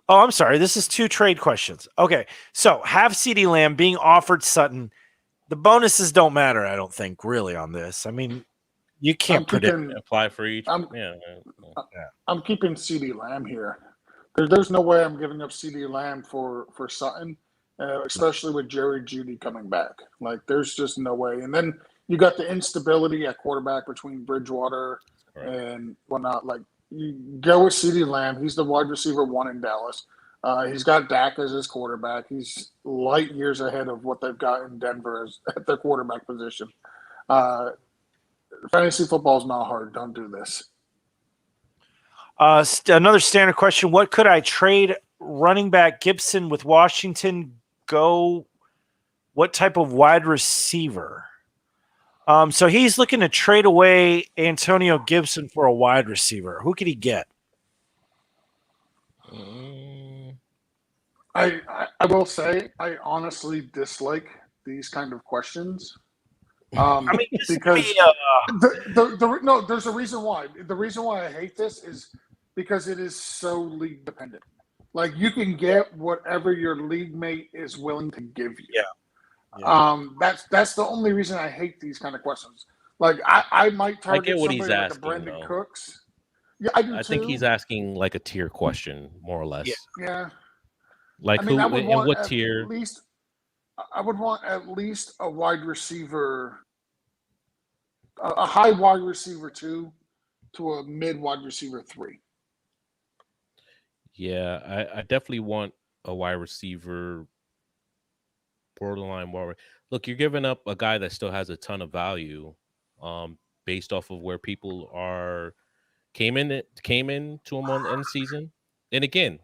Oh, I'm sorry. This is 2 trade questions. Okay. So have CeeDee Lamb being offered Sutton. The bonuses don't matter, I don't think, really, on this. I mean, you can't predict. Apply for each. I'm keeping CeeDee Lamb here. There's no way I'm giving up CeeDee Lamb for Sutton, especially with Jerry Jeudy coming back. Like, there's just no way. And then you got the instability at quarterback between Bridgewater and whatnot. Like, you go with CeeDee Lamb. He's the wide receiver 1 in Dallas. He's got Dak as his quarterback. He's light years ahead of what they've got in Denver at their quarterback position. Fantasy football is not hard. Don't do this. Another standard question. What could I trade running back Gibson with Washington? Go what type of wide receiver? So he's looking to trade away Antonio Gibson for a wide receiver. Who could he get? I will say I honestly dislike these kind of questions. Because there's a reason why. The reason why I hate this is because it is so league dependent. Like you can get whatever your league mate is willing to give you. Yeah. That's the only reason I hate these kind of questions. Like I might target get what somebody he's like asking, a Brandon though. Cooks. Yeah, I do too. I think he's asking like a tier question, more or less. Yeah. Like I mean, who I would in want what at tier? least I would want at least a wide receiver, a high wide receiver 2 to a mid wide receiver 3. Yeah, I definitely want a wide receiver, borderline wide. Look, you're giving up a guy that still has a ton of value, based off of where people came in to him on the end season. And again,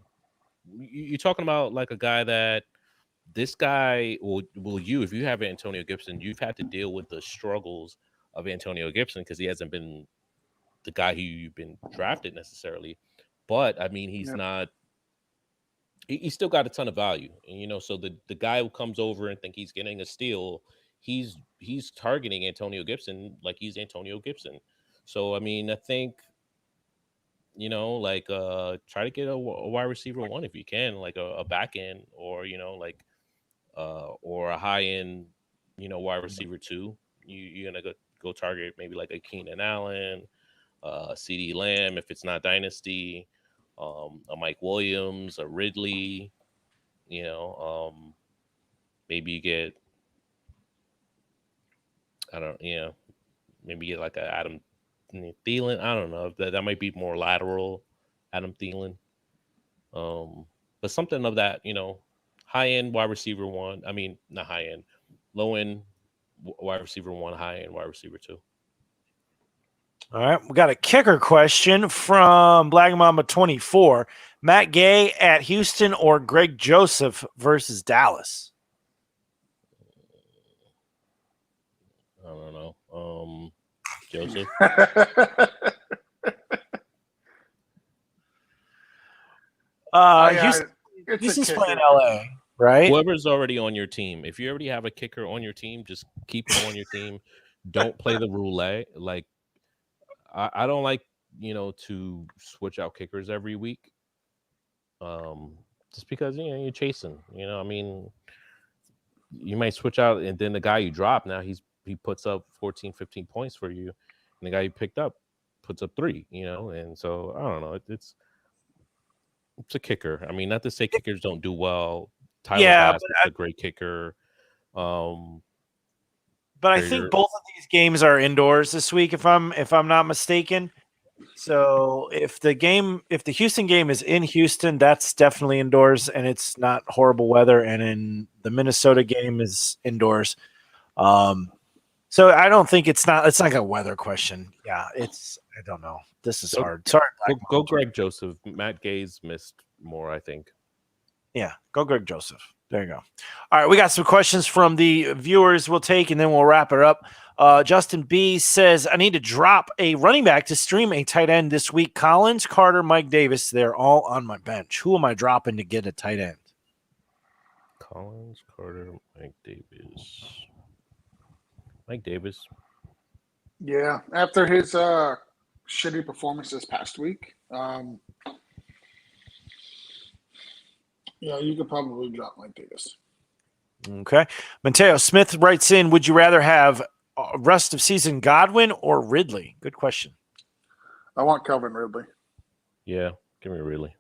you're talking about like a guy that this guy if you have Antonio Gibson, you've had to deal with the struggles of Antonio Gibson because he hasn't been the guy who you've been drafted necessarily. But I mean, he's not. He's still got a ton of value, and so the guy who comes over and think he's getting a steal, he's targeting Antonio Gibson like he's Antonio Gibson. So I mean, I think try to get a wide receiver 1 if you can, like a back end, or or a high end, wide receiver 2. You're gonna go target maybe like a Keenan Allen, CD Lamb if it's not dynasty, a Mike Williams, a Ridley. Maybe you get maybe get like a Adam Thielen. I don't know, that might be more lateral, Adam Thielen. But something of that, high end wide receiver 1. I mean, not high end, low end wide receiver 1, high end wide receiver 2. All right, we got a kicker question from Black Mamba 24. Matt Gay at Houston or Greg Joseph versus Dallas? I don't know. Joseph. Houston's playing LA, right? Whoever's already on your team. If you already have a kicker on your team, just keep him on your team. Don't play the roulette. Like I don't like, to switch out kickers every week. Just because you're chasing. I mean, you might switch out, and then the guy you drop now he puts up 14, 15 points for you, and the guy you picked up puts up 3. And so I don't know. It's a kicker. I mean, not to say kickers don't do well. Tyler Bass is a great kicker. But I think both of these games are indoors this week, if I'm not mistaken. So if the Houston game is in Houston, that's definitely indoors, and it's not horrible weather. And in the Minnesota game is indoors. So I don't think it's not a weather question. Yeah, I don't know. This is hard. Sorry. Go Greg Joseph. Matt Gay's missed more, I think. Yeah, go Greg Joseph. There you go. All right, we got some questions from the viewers we'll take, and then we'll wrap it up. Justin B says, I need to drop a running back to stream a tight end this week. Collins, Carter, Mike Davis, they're all on my bench. Who am I dropping to get a tight end? Collins, Carter, Mike Davis. Mike Davis. Yeah, after his shitty performance this past week, you could probably drop Mike Davis. Okay. Mateo Smith writes in, would you rather have rest of season Godwin or Ridley? Good question. I want Calvin Ridley. Yeah, give me Ridley.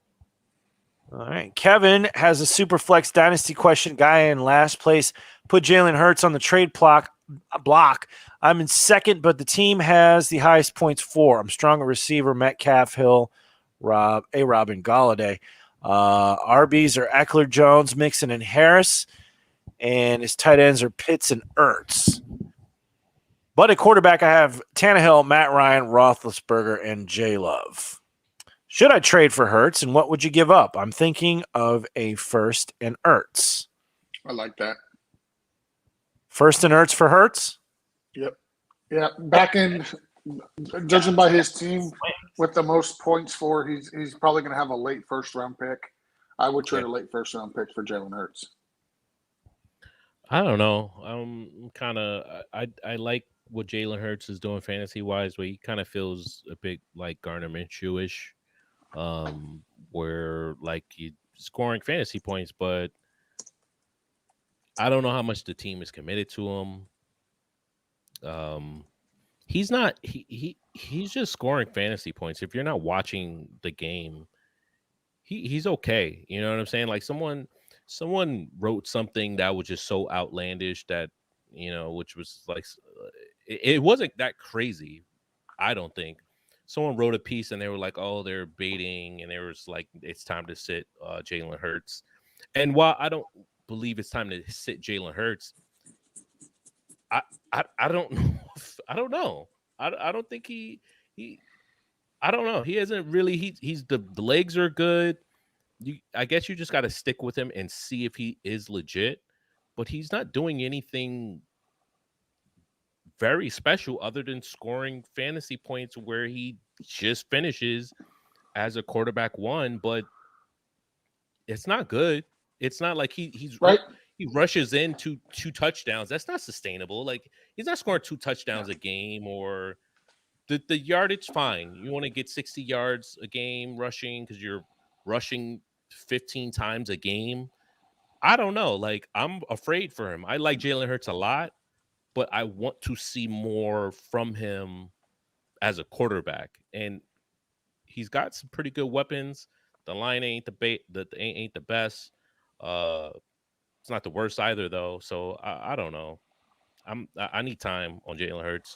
All right. Kevin has a super flex dynasty question. Guy in last place put Jalen Hurts on the trade block. I'm in second, but the team has the highest points for. I'm strong at receiver, Metcalf, Hill, Rob, and Galladay. RBs are Eckler, Jones, Mixon, and Harris. And his tight ends are Pitts and Ertz. But at quarterback, I have Tannehill, Matt Ryan, Roethlisberger, and J. Love. Should I trade for Hurts, and what would you give up? I'm thinking of a first and Ertz. I like that. First and Ertz for Hurts? Yep. Yeah. Back in, judging by his team with the most points for, he's probably going to have a late first-round pick. I would trade a late first-round pick for Jalen Hurts. I don't know. I'm kind of I like what Jalen Hurts is doing fantasy wise, but he kind of feels a bit like Gardner Minshew-ish, where like he's scoring fantasy points, but I don't know how much the team is committed to him. He's not. He's just scoring fantasy points. If you're not watching the game, he's okay. You know what I'm saying? Like someone wrote something that was just so outlandish that, you know, which was like, it wasn't that crazy. I don't think. Someone wrote a piece and they were like, oh, they're baiting, and they were like, it's time to sit Jalen Hurts. And while I don't believe it's time to sit Jalen Hurts, I don't know. I don't know. I don't think he I don't know. He hasn't really. He's the legs are good. I guess you just got to stick with him and see if he is legit. But he's not doing anything very special other than scoring fantasy points where he just finishes as a quarterback one. But it's not good. It's not like he's right. He rushes into 2 touchdowns. That's not sustainable. Like he's not scoring 2 touchdowns a game, or the yardage. Fine, you want to get 60 yards a game rushing because you're rushing 15 times a game. I don't know. Like I'm afraid for him. I like Jalen Hurts a lot, but I want to see more from him as a quarterback. And he's got some pretty good weapons. The line ain't ain't the best. It's not the worst either, though. So I don't know. I need time on Jalen Hurts.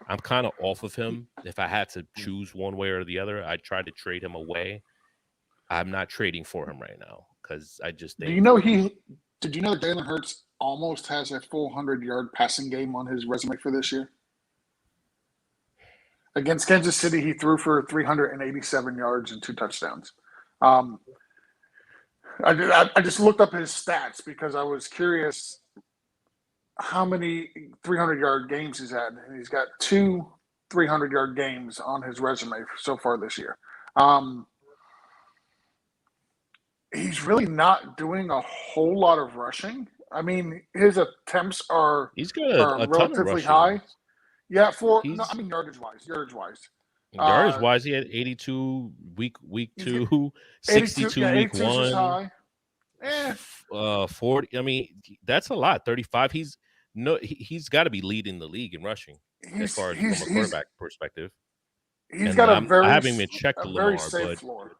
I'm kind of off of him. If I had to choose one way or the other, I'd try to trade him away. I'm not trading for him right now because I just think. Did you know that Jalen Hurts almost has a full 100-yard passing game on his resume for this year? Against Kansas City, he threw for 387 yards and 2 touchdowns. I just looked up his stats because I was curious how many 300-yard games he's had. And he's got 2 300-yard games on his resume so far this year. He's really not doing a whole lot of rushing. I mean, his attempts are relatively high. Yeah, yardage wise. Yardage wise, he had 82 week 2, 62 week 1. 40. I mean, that's a lot. 35. He's got to be leading the league in rushing as far as from a quarterback perspective. He's got I haven't even checked the Lamar, safe but floor.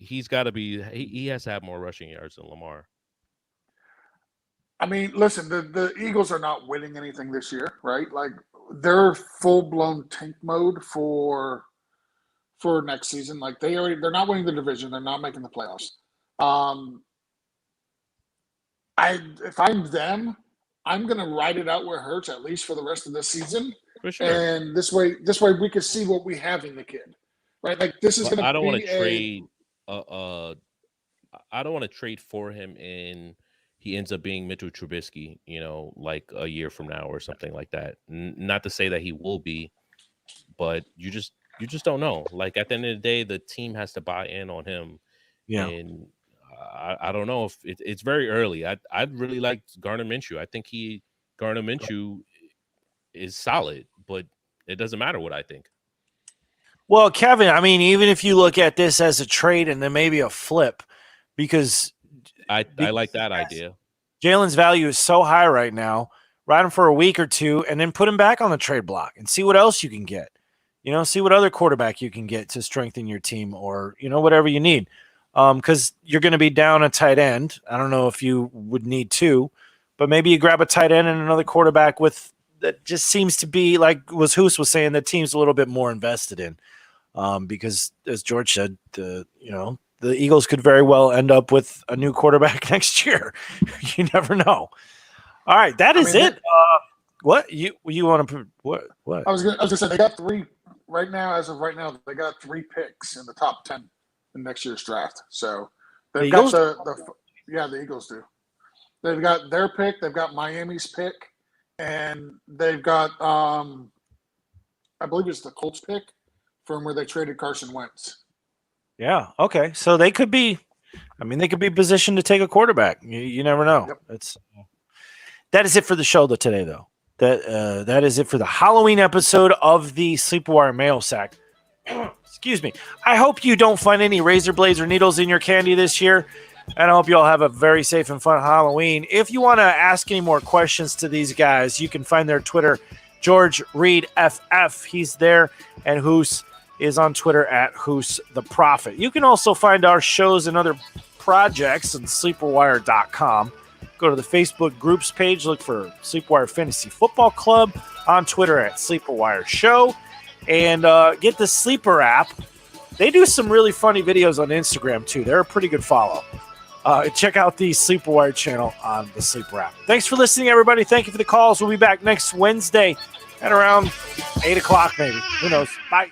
He's got to be. He has to have more rushing yards than Lamar. I mean, listen, the Eagles are not winning anything this year, right? Like they're full-blown tank mode for next season. Like they're not winning the division. They're not making the playoffs. If I'm them, I'm gonna ride it out where it hurts at least for the rest of the season. For sure. And this way we can see what we have in the kid, right? Like this is gonna. I don't want to trade. I don't want to trade for him and he ends up being Mitchell Trubisky, you know, like a year from now or something like that. Not to say that he will be, but you just don't know. Like at the end of the day, the team has to buy in on him. Yeah. And I don't know if it's very early. I'd really like Gardner Minshew. I think Gardner Minshew is solid, but it doesn't matter what I think. Well, Kevin, I mean, even if you look at this as a trade and then maybe a flip, because I like that idea. Jalen's value is so high right now. Ride him for a week or two and then put him back on the trade block and see what else you can get. You know, see what other quarterback you can get to strengthen your team or, you know, whatever you need. Because you're going to be down a tight end. I don't know if you would need 2, but maybe you grab a tight end and another quarterback with that just seems to be like Hoos was saying, the team's a little bit more invested in. Because as George said, the the Eagles could very well end up with a new quarterback next year. You never know. All right, that is it. What you want to what? I was gonna say they got 3 right now. As of right now, they got 3 picks in the top 10 in next year's draft. So they've got the Eagles do. They've got their pick. They've got Miami's pick, and they've got I believe it's the Colts pick from where they traded Carson Wentz. Yeah. Okay. So they could be. I mean, they could be positioned to take a quarterback. You never know. Yep. That is it for the show today, though. That is it for the Halloween episode of the Sleeper Wire Mail Sack. Excuse me. I hope you don't find any razor blades or needles in your candy this year. And I hope you all have a very safe and fun Halloween. If you want to ask any more questions to these guys, you can find their Twitter, George Reed FF. He's there. And Hoos is on Twitter at Hoos the Prophet. You can also find our shows and other projects on sleeperwire.com. Go to the Facebook groups page, look for Sleepwire Fantasy Football Club, on Twitter at Sleeperwire Show, and get the Sleeper app. They do some really funny videos on Instagram, too. They're a pretty good follow. Check out the Sleeperwire channel on the Sleeper app. Thanks for listening, everybody. Thank you for the calls. We'll be back next Wednesday at around 8 o'clock, maybe. Who knows? Bye.